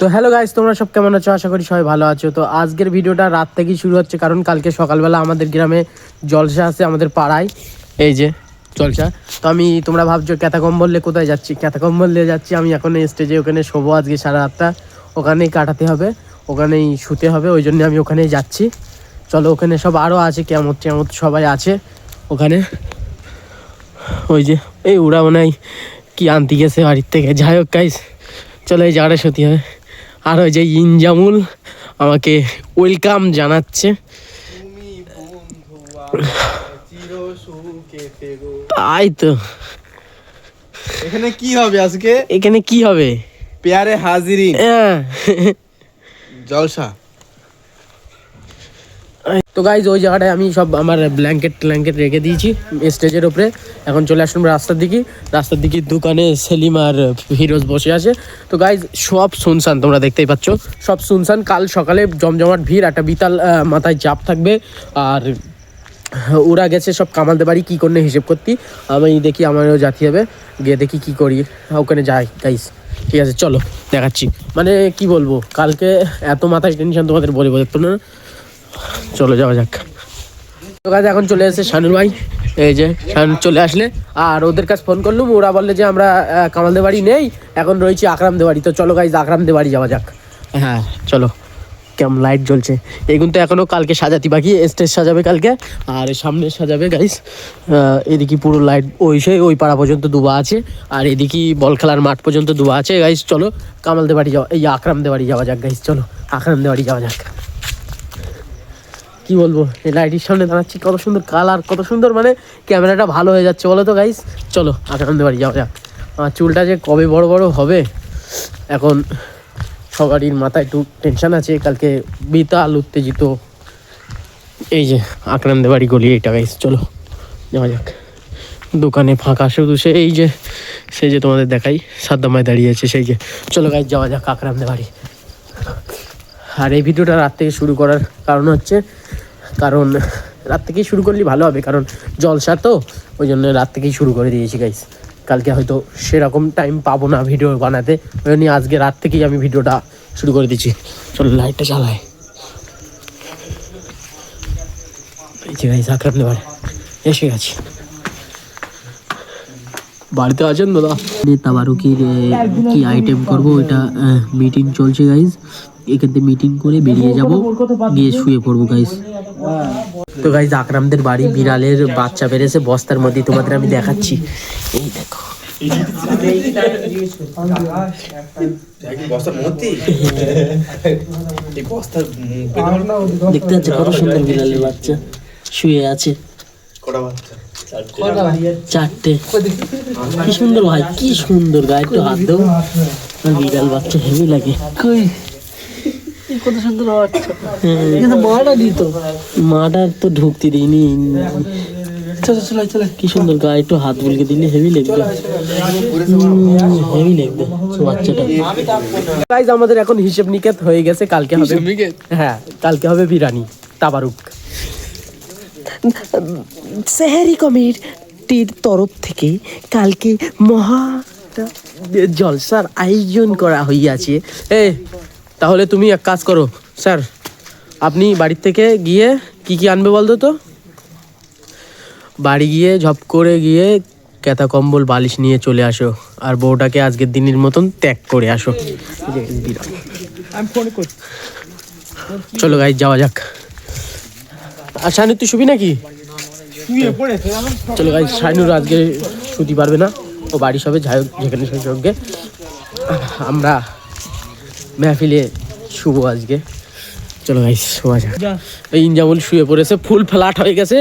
তো hello guys, তোমরা সব কেমন আছো? আশা করি সবাই ভালো আছো। তো আজকের ভিডিওটা রাত থেকেই শুরু হচ্ছে, কারণ কালকে সকালবেলা আমাদের গ্রামে জলসা আছে, আমাদের পাড়ায়। এই যে জলসা। তো তোমরা ভাবছো ক্যাথাকম্বল নিয়ে কোথায় যাচ্ছি? ক্যাথাকম্বল নিয়ে যাচ্ছি আমি এখন স্টেজে, ওখানে শোবো আজকে সারা রাতটা, ওখানেই কাটাতে হবে, ওখানেই শুতে হবে, ওই জন্য আমি ওখানেই যাচ্ছি। চলো, ওখানে সব আরও আছে, কেমন কেমন সবাই আছে ওখানে। ওই যে এই ওরা মনে হয় কি আনতে গেছে বাড়ির থেকে। যাই হোক গাইস, চলো এই জায়গাটা সত্যি হবে। আর ওই যে ইনজামুল আমাকে ওয়েলকাম জানাচ্ছে। তাই তো, এখানে কি হবে আজকে? এখানে কি হবে? পেয়ারে হাজিরি, জলসা। তো গাইজ ওই জায়গাটায় আমি সব আমার ব্ল্যাঙ্কেট রেখে দিয়েছি স্টেজের ওপরে। এখন চলে আসলাম রাস্তার দিকে দোকানে সেলিম আর ফিরোজ বসে আছে। তো গাইজ সব শুনশান, তোমরা দেখতেই পাচ্ছ, সব শুনশান। কাল সকালে জমজমাট ভিড়, একটা বিতাল মাথায় চাপ থাকবে। আর ওরা গেছে সব কামালতে বাড়ি কী করে হিসেব করতে। আমি দেখি আমারও জাতি হবে, গিয়ে দেখি কী করি, ওখানে যাই গাইজ। ঠিক আছে চলো দেখাচ্ছি। মানে কি বলবো, কালকে এত মাথায় টেনশন তোমাদের বলে বোঝাতো না। চলো যাওয়া যাক। তো গাইজ এখন চলে এসেছে শানুর ভাই, এই যে শানু চলে আসলে। আর ওদের কাছে ফোন করলুম, ওরা বললে যে আমরা কামালদের বাড়ি নেই, এখন রয়েছি আকরামদের বাড়ি। তো চলো গাইজ আকরামদের বাড়ি যাওয়া যাক। হ্যাঁ চলো। কেমন লাইট জ্বলছে, এগুলো তো এখনও কালকে সাজাতে বাকি। স্টেজ সাজাবে কালকে, আর সামনে সাজাবে গাইস। এদিকে পুরো লাইট ওই পাড়া পর্যন্ত দুবা আছে, আর এদিকে বল খেলার মাঠ পর্যন্ত দুবা আছে গাইস। চলো কামালদের বাড়ি যাওয়া, এই আকরামদের বাড়ি যাওয়া যাক গাইস। চলো আকরামদের বাড়ি যাওয়া যাক। কি বলবো, এই লাইটের সামনে দাঁড়াচ্ছি, কত সুন্দর কালার, কত সুন্দর, মানে ক্যামেরাটা ভালো হয়ে যাচ্ছে বলো তো গাইস। চলো আকরামদের বাড়ি যাওয়া যাক। আমার চুলটা যে কবে বড় বড় হবে, এখন সবারই মাথায় একটু টেনশন আছে। কালকে বিতাল উত্তেজিত। এই যে আকরামদের বাড়ি গলি এইটা গাইস। চলো যাওয়া যাক। দোকানে ফাঁকা শুধু এই যে সেই যে তোমাদের দেখাই সাদ্দামায় দাঁড়িয়েছে সেই যে। চলো গাইস যাওয়া যাক আকরামদের বাড়ি। আর এই ভিডিওটা রাত থেকে শুরু করার কারণ হচ্ছে, কারণ রাত থেকেই শুরু করলে ভালো হবে, কারণ জলসা তো, ওই জন্য রাত থেকেই শুরু করে দিয়েছি গাইস। কালকে হয়তো সেরকম টাইম পাবো না ভিডিও বানাতে, ওই জন্য আজকে রাত থেকেই আমি ভিডিওটা শুরু করে দিচ্ছি। চলো লাইটটা চালাই। এই যে গাইস আকরামদের বাড়ি এসে গেছি। বাড়িতে আছেন দাদা? তাবারুকির কি আইটেম করবো ওইটা মিটিং চলছে গাইস। এখান থেকে মিটিং করে বেরিয়ে যাব, গিয়ে শুয়ে পড়বো গাইস। তো গাইস আকরামদের বাড়ি বিড়ালের বাচ্চা বেড়েছে বস্তার মধ্যে, তোমাদের আমি দেখাচ্ছি। এই দেখো দেখতে পাচ্ছ কত সুন্দর বিড়ালের বাচ্চা শুয়ে আছে। চারটে, কি সুন্দর ভাই, কি সুন্দর। গায়ে একটু হাত দেবো, বিড়াল বাচ্চা হেভি লাগে। কত সুন্দর বাচ্চা, মাটা দিত, মাটা তো ঢুকতে দিইনি। কি সুন্দর, গায়ে একটু হাত বুলকে দিলে হেভি লাগবে, হেভি লাগবে বাচ্চাটা। গাইস আমাদের এখন হিসেব নিকেত হয়ে গেছে, কালকে হবে, হ্যাঁ কালকে হবে বিরিয়ানি তাবারুক। সেহেরি কমিটির তরফ থেকে কালকে মহা জলসার আয়োজন করা হইয়াছে। তাহলে তুমি এক কাজ করো স্যার, আপনি বাড়ির থেকে গিয়ে কি কি আনবে বলতো তো? বাড়ি গিয়ে ঝপ করে গিয়ে কেতা কম্বল বালিশ নিয়ে চলে আসো, আর বউটাকে আজকের দিনের মতন ত্যাগ করে আসো। চলো গাইস যাওয়া যাক। আর শানু তুই শুবি নাকি? চলো গাইস, শানুর আজকে শুতে পারবে না, ও বাড়ি সবে যাই হোক যেখানে সঙ্গে আমরা মেহফিলে শুভ আজকে। চলো গাইস শোয়া যাক। এই ইনজামুল শুয়ে পড়েছে, ফুল ফ্ল্যাট হয়ে গেছে।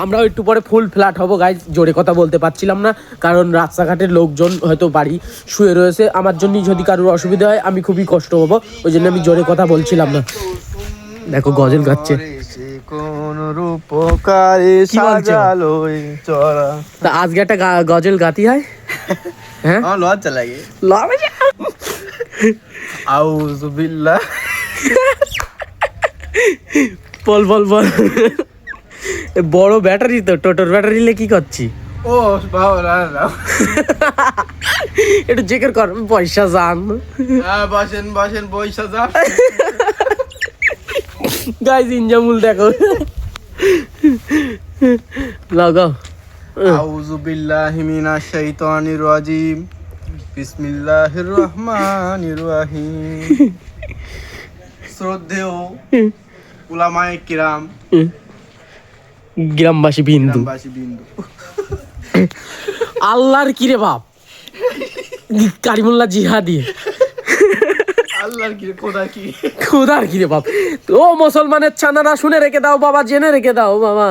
আমরাও একটু পরে ফুল ফ্ল্যাট হবো গাইস। জোরে কথা বলতে পারছিলাম না, কারণ রাস্তাঘাটের লোকজন হয়তো বাড়ি শুয়ে রয়েছে। আমার জন্য যদি কারোর অসুবিধা হয় আমি খুবই কষ্ট হবো, ওই জন্য আমি জোরে কথা বলছিলাম না। দেখো গজল গাচ্ছে। তা আজকে একটা গজল গাতি হয়। হ্যাঁ লজ্জা লাগে। আউযুবিল্লাহ। বল বড় ব্যাটারি তো, টোটোর ব্যাটারি নিয়ে কি করছি? ও বাবা না একটু জেকের কর পয়সা জান। বসেন বসেন পয়সা যা। গাইজ ইনজামুল দেখো লাগাও। আউযু বিল্লাহি মিনাশ শাইতানির রাজিম বিসমিল্লাহির রহমানির রহিম। শ্রদ্ধেয় উলামায়ে কিরাম, গ্রামবাসী বিন্দু, গ্রামবাসী বিন্দু, আল্লাহর কিরে বাপ কারিমুল্লাহ জিহাদি, আল্লাহর কি খোদা কি, খোদার কিরে বাপ। ও মুসলমানের ছানারা শুনে রেখে দাও বাবা, জেনে রেখে দাও বাবা।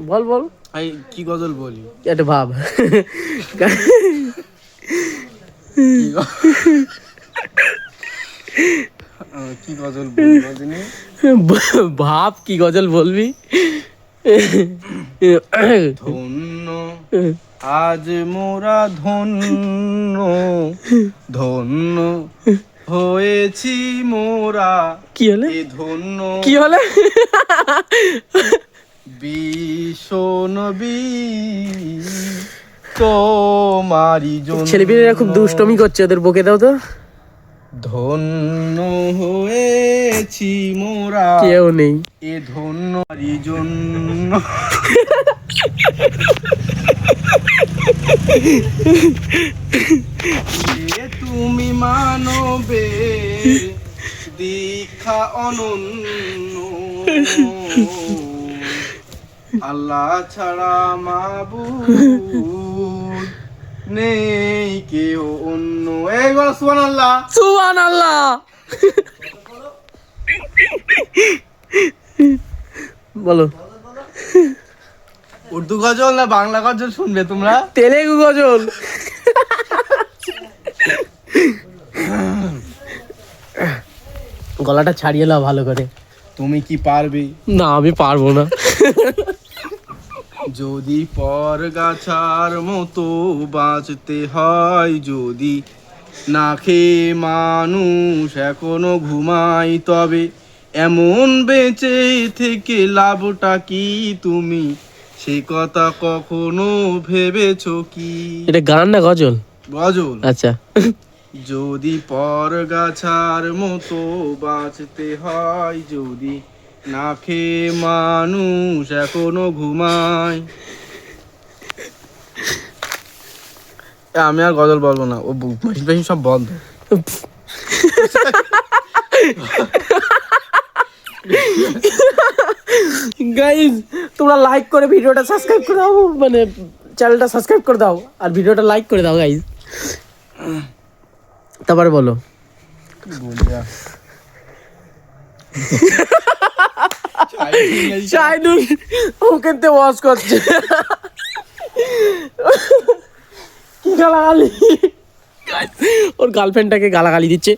বল বল এই কি গজল বলি, এটা ভাব। কি গজল বলি বলছিনি? ভাব কি গজল বলবি। ধন্য আজ মোরা ধন্য, ধন্য হয়েছি মোরা। কি হলে এ ধন্য কি হলে বিশ্ব নবী তোমারি জন্য। ছেলেপিলেরা খুব দুষ্টমি করছে, ওদের বকে দাও তো। ধন্য হয়েছি মোরা, কেউ নেই। এ ধন্যরি জন্য। এ তুমি মানবে দীক্ষা অনন্য, আল্লাহ ছাড়া মাবুদ নেই কেউ অন্য। এই বলো সুবহানাল্লাহ, সুবহানাল্লাহ। বলো উর্দু গজল না বাংলা গজল শুনবে তোমরা? তেলেগু গজল। গলাটা ছাড়িয়ে নাও ভালো করে। তুমি কি পারবে? না আমি পারবো না। যদি পর গাছার মতো বাঁচতে হয়, যদি না খেয়ে মানুষ এখনো ঘুমাই, তবে এমন বেঁচে থেকে লাভটা কি তুমি সে কথা কখনো ভেবেছো কি? এটা গান না গজল? গজল। আচ্ছা। যদি পর গাছার মতো বাঁচতে হয়, যদি না খেয়ে মানুষ এখনো ঘুমায়। আমি আর গজল বলবো না, ও মেশিন ফেশিন সব বন্ধ। গাইজ তোমরা লাইক করে ভিডিওটা সাবস্ক্রাইব করে দাও, মানে চ্যানেলটা সাবস্ক্রাইব করে দাও আর ভিডিওটা লাইক করে দাও গাইজ। তারপরে বলো। চাইনুল ওখানতে ওয়াশ করছে, কি গালাগালি, ওর গার্লফ্রেন্ডটাকে গালাগালি দিচ্ছে।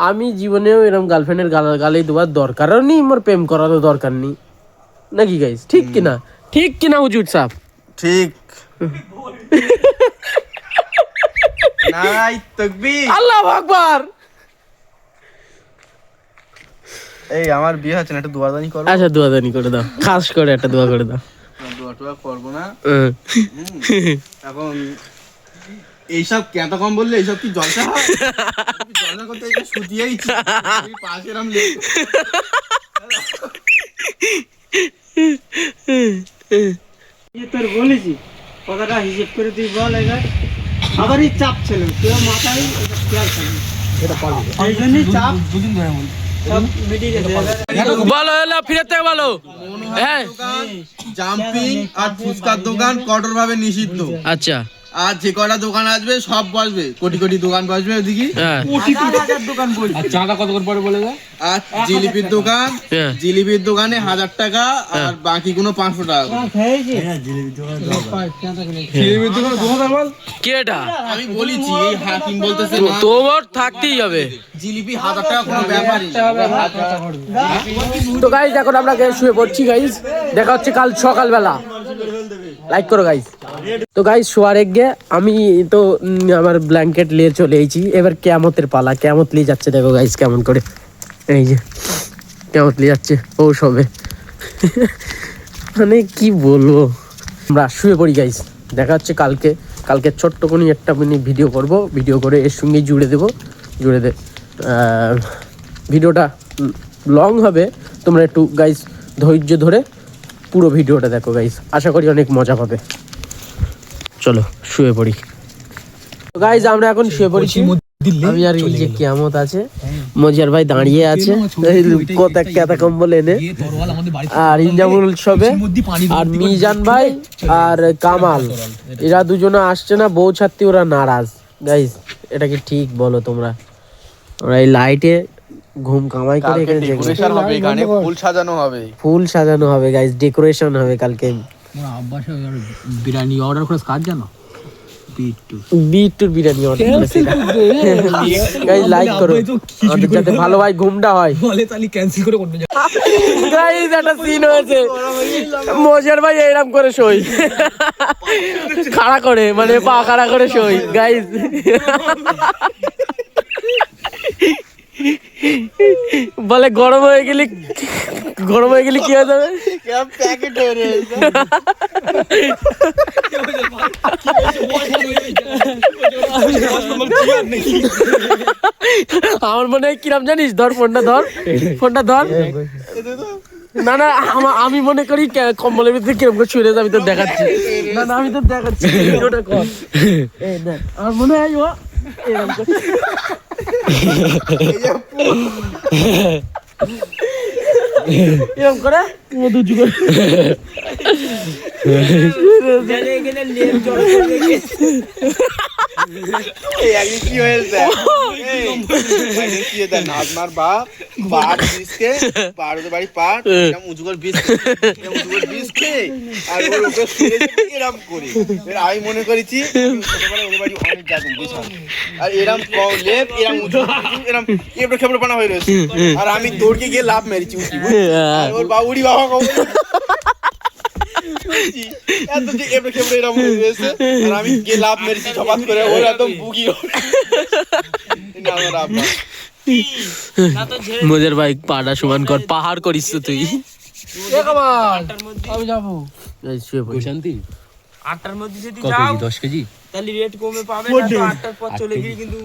আমি জীবনেও এরকম গার্লফ্রেন্ডের গালাগালি দেওয়ার দরকারও নেই, মোর প্রেম করারও দরকার নেই, নাকি গাইজ? ঠিক কিনা? ঠিক কিনা হুজুর সাহেব? ঠিক। নাই তাকবীর, আল্লাহু আকবার। এই আমার বিয়ে হচ্ছে না, একটা দোয়াদানি করো। আচ্ছা দোয়াদানি করে দাও, খাস করে একটা দোয়া করে দাও। দোয়া টোয়া করবো না হুম। এখন। এইসব কেত কম বললে এইসব কি জলসা হয়? জলসা করতে শুতিয়েই পাশে রাম। তোর বলেছি কথাটা হিসেব করে তুই বল। এবার আবারই চাপ ছিল, তোর মাথায় খেয়াল ছিল, এই জন্যই চাপ সব মিটিয়ে গেছে। বলো এলো ফিরে থেকে বলো। হ্যাঁ জাম্পিং আর ফুচকার দোকান কঠোর ভাবে নিষিদ্ধ। আচ্ছা। আর যে কটা দোকান আসবে সব বসবে, কোটি কোটি দোকান বসবে ওদিকে। হ্যাঁ দোকান বল। চাঁদা কত করে পরে বলে দাও। আর জিলিপির দোকান, হ্যাঁ। জিলিপির দোকানে 1000 টাকা আর বাকি কোনো 500 টাকা করে। খেয়েছি জিলিপির দোকানে 2000 বল। কি এটা? আমি বলেছি এই হাকিম বলতেছে না, তোমার থাকতেই হবে। জিলিপি 1000 টাকা কোনো ব্যাপারই না। তো গাইজ এখন আমরা শুয়ে পড়ছি গাইজ, দেখা হচ্ছে কাল সকালবেলা। লাইক করো গাইজ। তো গাইজ শোয়ার আগে আমি তো আমার ব্ল্যাঙ্কেট নিয়ে চলে এসেছি, এবার কেয়ামতের পালা। কেয়ামত নিয়ে যাচ্ছে দেখো গাইজ কেমন করে, এই যে কেয়ামত নিয়ে যাচ্ছে ও সবে। মানে কি বলবো, আমরা শুয়ে পড়ি গাইজ। দেখা হচ্ছে কালকে ছোট্ট কোনো একটা ভিডিও করব, ভিডিও করে এর সঙ্গেই জুড়ে দে ভিডিওটা লং হবে, তোমরা একটু গাইস ধৈর্য ধরে পুরো ভিডিওটা দেখো গাইস, আশা করি অনেক মজা পাবে। চলো শুয়ে পড়ি গাইস, আমরা এখন শুয়ে পড়েছি। আমি আর এই যে কিয়ামত আছে, মজিয়ার ভাই দাঁড়িয়ে আছে কেতা কম্বল এনে, আর ইনজামুল উৎসবে, আর মিজান ভাই আর কামাল এরা দুজনে আসছে না, বউ ছাত্রী ওরা নারাজ। গাইস এটা কি ঠিক বলো তোমরা? ওরা এই লাইটে ঘুম কামাই করে এখানে ডেকোরেশন হবে, এখানে ফুল সাজানো হবে গাইস, ডেকোরেশন হবে কালকে। বিরিয়ানি অর্ডার করে কাজ জানো, বিট্টুর বিরিয়ানি অর্ডার করেছে গাইস, লাইক করো আমাদের যাতে ভালো ভাই ঘুমটা হয়। বলে তাহলে ক্যান্সেল করে অন্য গাইস একটা সিন হয়েছে, মজার ভাই এরকম করে শোয়, খাড়া করে, মানে পা খাড়া করে শোয় গাইস। বলে গরম হয়ে গেলে কি হয়ে যাবে? প্যাকেট হয়ে রয়েছে। আমার মনে হয় কিরাম জানিস, ধর ফোনটা ধর। না আমি মনে করি কম্বলের ভিতরে কিরম করে শুয়ে আমি তো দেখাচ্ছি, না আমি তো দেখাচ্ছি ভিডিওটা কর। আমার মনে হয় ও এরকম করে এরকম করে মধু যুগের কি হয়েছে? নাজমার বাপ বিষকে পাড়োদের বাড়ি পাট উঁচু করে বিষ খেয়ে আর এরম করে আমি মনে করেছি ওদের বাড়ি অনেক যাবেন আর এরম লেপ এরম উঁচু এরম এবড়ো খেবড়ো বানা হয়ে রয়েছে, আর আমি দৌড়কে গিয়ে লাভ মেরেছি উঠি, আর ওর বাবুরি বাবা আমি গিয়ে লাভ মেরেছি ঝপাত করে, ওর একদম বুকি। মজার ভাই পাড়া সমান কর, পাহাড় করিস তো তুই। আমি যাবো শান্তি 8টার মধ্যে যদি যাও 10 কেজি তাহলে রেট কমে পাবে না, তো 8টার পর চলে গিয়ে কিন্তু